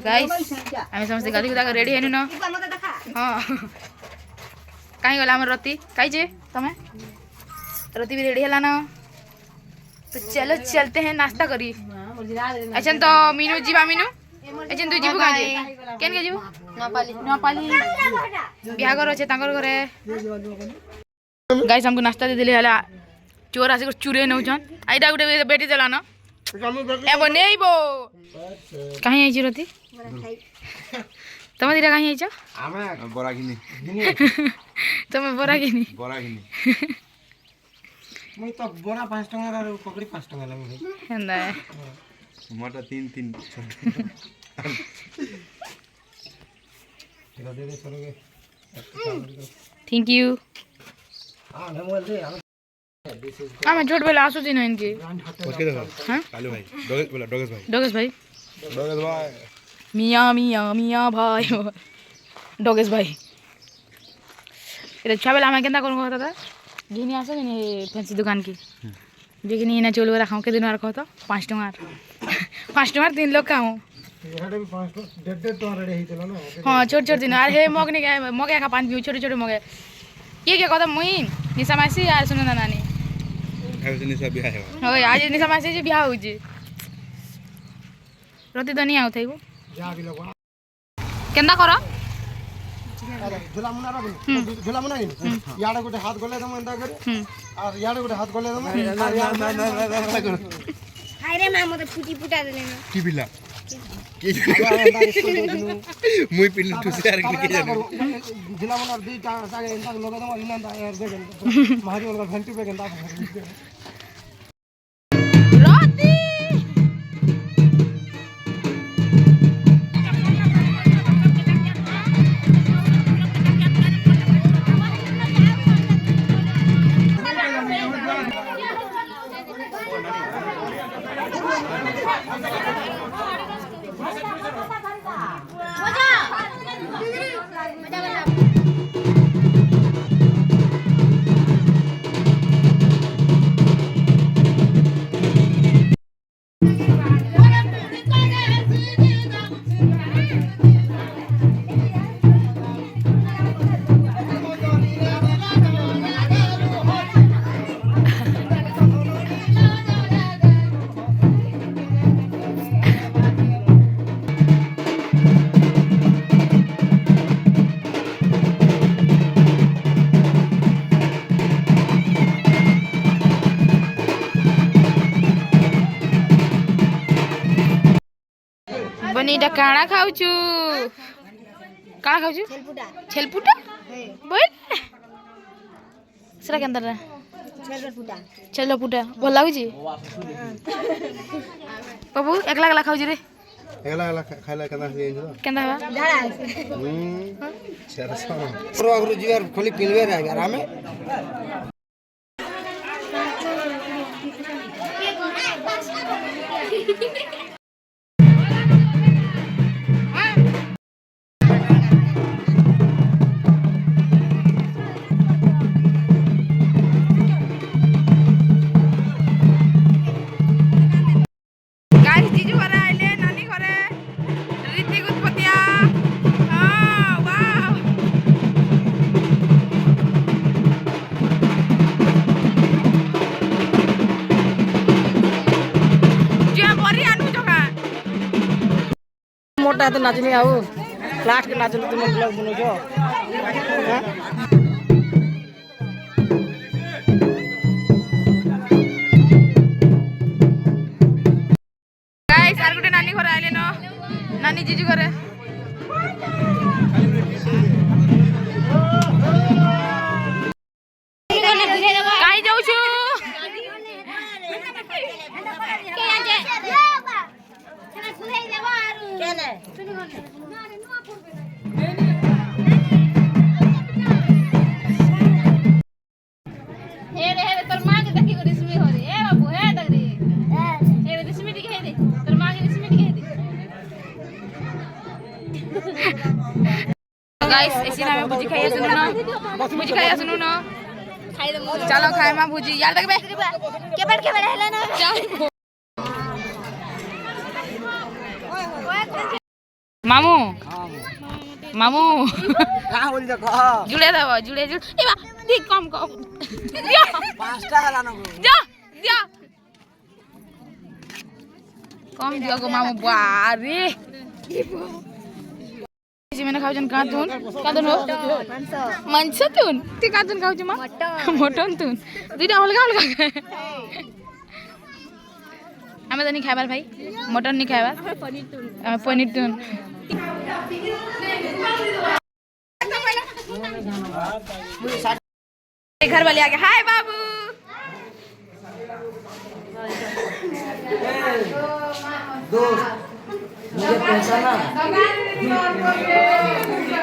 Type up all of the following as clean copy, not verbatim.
guys आम समस्त गाड़ी गुदा रेडी है न हाँ कहीं गला आम रति कहीं तमें रति भी रेडी है ना तो चलो चलते हैं नाश्ता करी अच्छा तो मीनू जीवा मीनू अच्छा तू जीवु कहीं केन के जीवु नपाली बिहागर अच्छे तांकर घरे गाइस हमको नाश्ता दे दिले हला चोर आसे चुरे नउछन आइडा गुटे बेटी देला न ए बनेइबो कहीं आई रति तमे दिरा कहीं आइछ आमे बरा किनी तमे बरा किनी मैं तो बोरा 5 टका रे पकड़ी 5 टका लागे हेंदा मोटा 3 दे दे चलोगे थैंक यू हां मैं बोल दे मैं छोट बेला आसु दिन इनके उसके देखो हां कालू भाई डोगेश भाई मियां भाई डोगेश भाई छुआ बेला मैं केंदा करूँ कहता था घिनी आस कि फैंसी दुकान की देखनी ना चोल खाऊँ के दिन कह तो 5 टका 3 लोग खाऊँ हाँ छोट दिन अरे हे मग नहीं मगे खा 5 छोटे मगे किए क्या कहता मुई निशा मासी यार सुन नानी आज निशा मासी बिहा हो रति तो नहीं आउ केंदा कर झोला मुना याडे गोटे हाथ गले दम एंदा करे और याडे गोटे हाथ गले दम हाय रे मां मते फुटी फुटा देले न की बिला मुई पिन ठुसे यार के जाने झोला मुना दी सागे एंदा लगे दम इनंदा यार दे मारी वाला घंटी पे गंदा बनीटा काଣା खाउछु काଣା खाउछु छेलपुटा बोल सरा केंदर छेलपुटा भल लागुची बाबू एकला एकला खाउची रे एकला खाइला केना से केंदा बा सरसा प्रो अगरो जीवार खोली पिलवे रे आराम में मोटा तो नाचनी आऊ लास्ट के नाचल तुम ब्लॉग बनो जो गाइस आर गुटे नानी घर आइले न नानी जीजू घरे काई जाऊ छु गाइस ऐसे ना बुझी खाइया सुनो ना चलो खाए माँ भुजी यार देख बे के बड़े हेला ना मामू मामू कहाँ बोली देखो जुड़े दबो जुड़े जुड़े ए बा देख कम कम दिया 5टा हला ना जा दिया कम दिया गो मामू बारे जी मैंने खाऊ जन कातून हो मांस तुन ती कातून खाऊ मा मटन तुन दुईटा अलगा अलगा आमे तो नहीं खाइबार भाई मटन नहीं खाइबार आमे पनीर तुन घर वाले आ गए हाय बाबू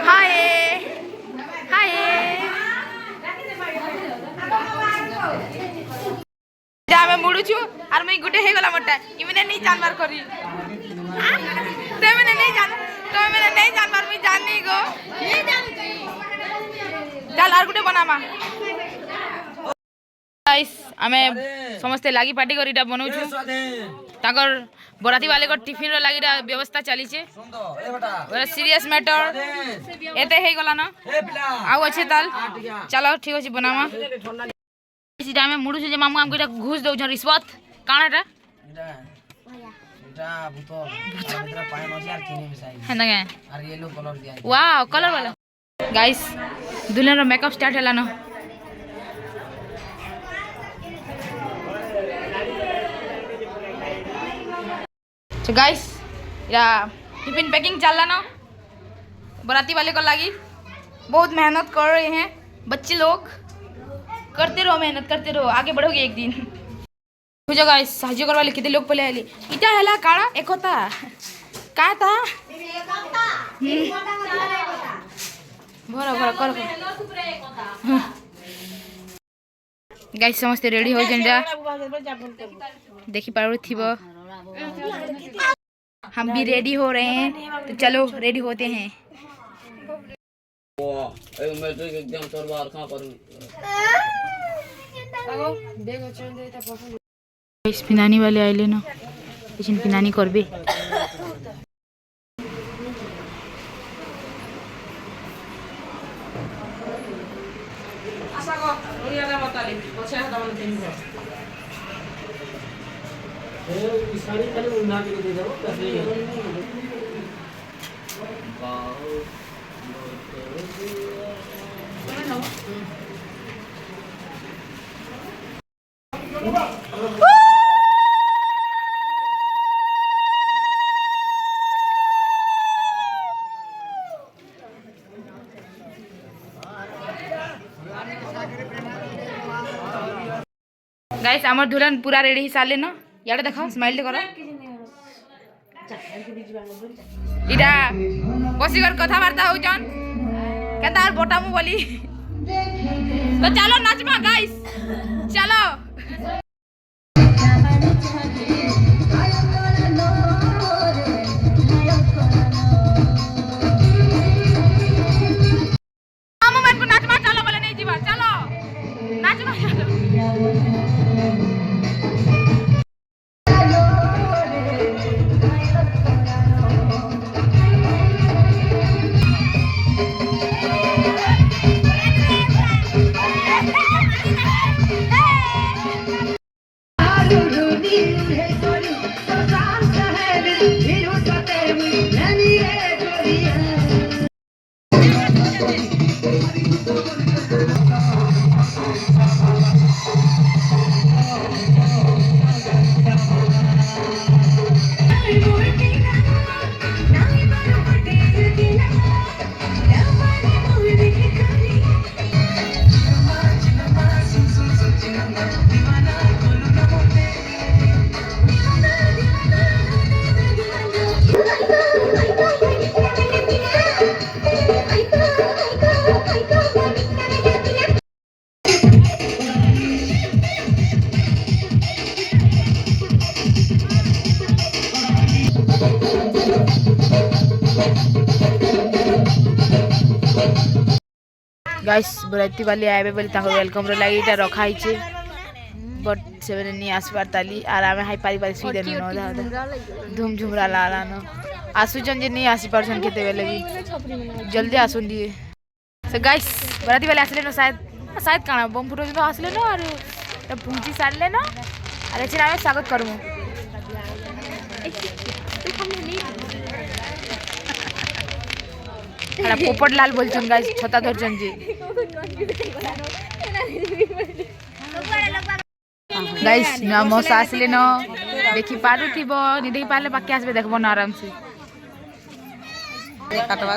हाय हाय मैं मुड़ू छु और मैं गुटे हे गला मोटा इमने नहीं जानबार करी ते मैंने नहीं जान तो मैंने नहीं जानबार मैं जान नहीं गो चल और गुटे बनामा गाइस हमें समस्त लागी पार्टी करीटा बनाउ छु ताकर बराती वाले को टिफिन रो लागी व्यवस्था चली छे बड़ा सीरियस मैटर एते हे गला ना आउ अच्छे ताल चलो ठीक अछि बनामा इसी टाइम में मुडू जे मामू हमको घूस दउ छ रिश्वत काणाटा এটা ভূত ভিতরে পানি নছি আর চিনি মিশাই হেনা গে আর येलो कलर दिया वाओ कलर वाला गाइस दुल्हन रो मेकअप स्टार्ट हला ना तो गाइस या टिफिन पैकिंग चल रहा ना बराती वाले को लगी बहुत मेहनत कर रहे हैं बच्चे लोग करते रहो मेहनत करते रहो आगे बढ़ोगे एक दिन बुझो गाइस साहाଯ୍य करवाले कितने लोग पहले आली इटा हला काड़ा एकता का था भरा भरा कर गाइस समस्त रेडी हो जंडा देखी पारो थिबो हम भी रेडी हो रहे हैं तो चलो रेडी होते हैं पिनानी वाले आइले ना किचन पिनानी करबे गाइस आमर दुल्हन पूरा रेडी हिसाले न याडे देखो स्माइल तो करो इटा बसीकर कथा वार्ता हो जन केतार बोटामु बोली तो चलो नाचमा गाइस चलो मामा मन को नाचमा चलो बोले नहीं जीवा चलो नाचमा चलो गाइस बराती वाली आए बोली वेलकम लगी इटा रखा है बट से नहीं आसबार ताली और आम हाई पारी पारी सुई देनु धूम झुमरा लालान आसुचन जे नहीं आसी पारछन केते बेले भी जल्दी आसुन दिए सो गाइस बराती वाले आसले न शायद शायद काना बम फुटो जो आसले न और तब पहुंची सारले न और एछे आमे स्वागत करमु अरे पोपट लाल बोलछन गाइस छता धरछन जी गाइस ना मौसा आसले न देखि पारु थिबो नि देखि पारले बाकी आसबे देखबो न आराम से काटवा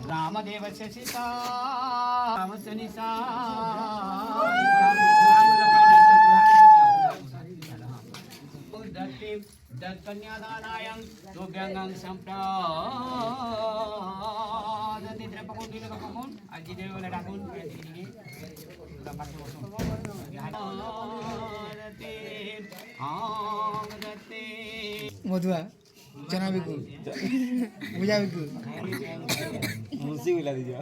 रामदेव से सीता राम से निशा कन्यादानायं दोभ्यंगं संप्रादति द्रपकोन दिलकपोन आजि देवले डाकुन एदिके दापाके बसो आदते आदते मधुआ चना बिकु बुझा बिकु मुसी बोला दीजिए